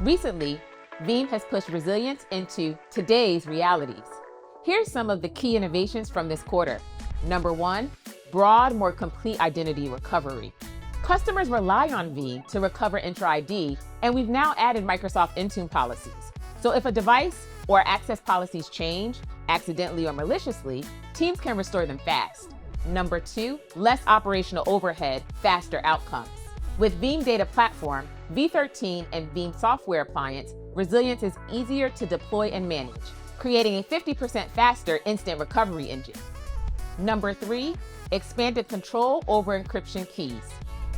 Recently, Veeam has pushed resilience into today's realities. Here's some of the key innovations from this quarter. Number 1, broad, more complete identity recovery. Customers rely on Veeam to recover intra-ID, and we've now added Microsoft Intune policies. So if a device or access policies change, accidentally or maliciously, teams can restore them fast. Number 2, less operational overhead, faster outcomes. With Veeam Data Platform, V13, and Veeam Software Appliance, resilience is easier to deploy and manage, creating a 50% faster instant recovery engine. Number 3, expanded control over encryption keys.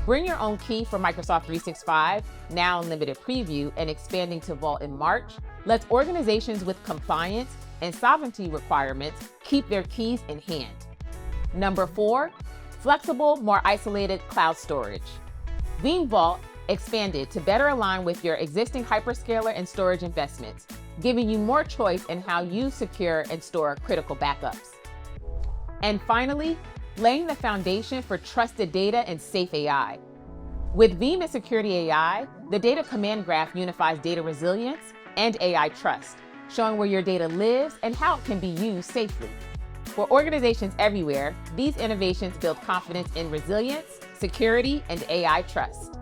Bring your own key for Microsoft 365, now in limited preview and expanding to Vault in March, lets organizations with compliance and sovereignty requirements keep their keys in hand. Number 4, flexible, more isolated cloud storage. Veeam Vault expanded to better align with your existing hyperscaler and storage investments, giving you more choice in how you secure and store critical backups. And finally, laying the foundation for trusted data and safe AI. With Veeam and Security AI, the Data Command Graph unifies data resilience and AI trust, showing where your data lives and how it can be used safely. For organizations everywhere, these innovations build confidence in resilience, security, and AI trust.